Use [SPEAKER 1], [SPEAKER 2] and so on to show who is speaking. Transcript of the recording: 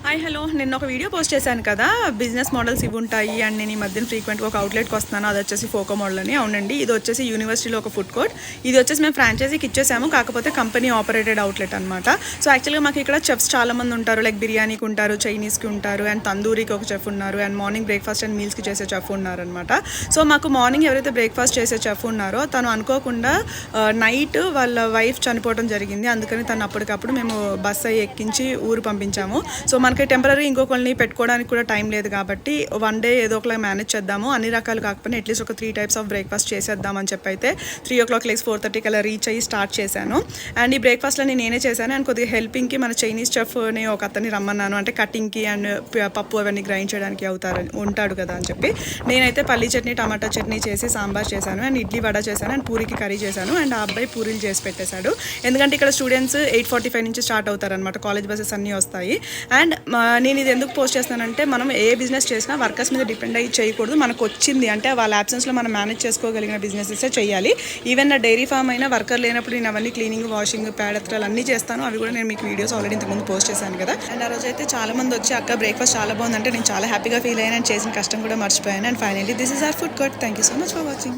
[SPEAKER 1] Hi hello నిన్న ఒక video post చేశాను కదా బిజినెస్ మోడల్స్ ఇవి ఉంటాయి అండ్ నేను ఈ మధ్యన ఫ్రీక్వెంట్గా ఒక అవుట్లెట్కి వస్తున్నాను. అది వచ్చేసి ఫోకో మోడల్ అని. అవునండి, ఇది వచ్చేసి యూనివర్సిటీలో ఒక ఫుడ్ కోర్ట్. ఇది వచ్చేసి మేము ఫ్రాంచైజీకి ఇచ్చేసాము, కాకపోతే కంపెనీ ఆపరేటెడ్ అవుట్లెట్ అనమాట. సో యాక్చువల్గా మాకు ఇక్కడ చెఫ్స్ చాలా మంది ఉంటారు. లైక్ బిర్యానీకి ఉంటారు, చైనీస్కి ఉంటారు అండ్ తందూరికి ఒక చెఫ్ ఉన్నారు అండ్ మార్నింగ్ బ్రేక్ఫాస్ట్ అండ్ మీల్స్కి చేసే చెఫ్ ఉన్నారనమాట. సో మాకు మార్నింగ్ ఎవరైతే బ్రేక్ఫాస్ట్ చేసే చెఫ్ ఉన్నారో తను అనుకోకుండా నైట్ వాళ్ళ వైఫ్ చనిపోవడం జరిగింది. అందుకని తను అప్పటికప్పుడు మేము బస్ అయ్యి ఎక్కించి ఊరు పంపించాము. సో మనకి టెంపరీ ఇంకొకరిని పెట్టుకోవడానికి కూడా టైం లేదు కాబట్టి వన్ డే ఏదో ఒకలా మేనేజ్ చేద్దాము, అన్ని రకాలు కాకపోయినా అట్లీస్ట్ ఒక 3 టైప్స్ ఆఫ్ బ్రేక్ఫాస్ట్ చేసేద్దామని చెప్పి అయితే 3 o'clock లైక్ 4:30 కల్లా రీచ్ అయ్యి స్టార్ట్ చేశాను. అండ్ ఈ బ్రేక్ఫాస్ట్ని నేనే చేశాను అండ్ కొద్దిగా హెల్పింగ్కి మన చైనీస్ చెఫ్ని ఒక అతన్ని రమ్మన్నాను. అంటే కటింగ్కి అండ్ పప్పు అవన్నీ గ్రైండ్ చేయడానికి ఉంటాడు కదా అని చెప్పి నేనైతే పల్లీ చట్నీ టమాటా చట్నీ చేసి సాంబార్ చేశాను అండ్ ఇడ్లీ వడ చేశాను అండ్ పూరికి కర్రీ చేశాను అండ్ ఆ అబ్బాయి పూరీలు చేసి పెట్టేశాడు. ఎందుకంటే ఇక్కడ స్టూడెంట్స్ 8:45 నుంచి స్టార్ట్ అవుతారనమాట, కాలేజ్ బస్సెస్ అన్నీ వస్తాయి. అండ్ నేను ఇది ఎందుకు పోస్ట్ చేస్తానంటే మనం ఏ బిజినెస్ చేసినా వర్కర్స్ మీద డిపెండ్ అయ్యి చేయకూడదు. మనకు వచ్చింది అంటే వాళ్ళ యాబ్సెన్స్లో మనం మేనేజ్ చేసుకోగలిగిన బిజినెసెసే చేయాలి. ఈవెన్ నా డైరీ ఫామ్ అయినా వర్కర్ లేనప్పుడు నేను అవన్నీ క్లీనింగ్, వాషింగ్, పేడెత్తరాలు అన్నీ చేస్తాను. అవి కూడా నేను మీకు వీడియోస్ ఆల్రెడీ ఇంతకుముందు పోస్ట్ చేశాను కదా. అండ్ ఆ రోజు అయితే చాలా మంది వచ్చి అక్క బ్రేక్ఫాస్ట్ చాలా బాగుందంటే నేను చాలా హ్యాపీగా ఫీల్ అయ్యాను అండ్ చేసిన కష్టం కూడా మర్చిపోయాను. And finally this is our food court. Thank you so much for watching.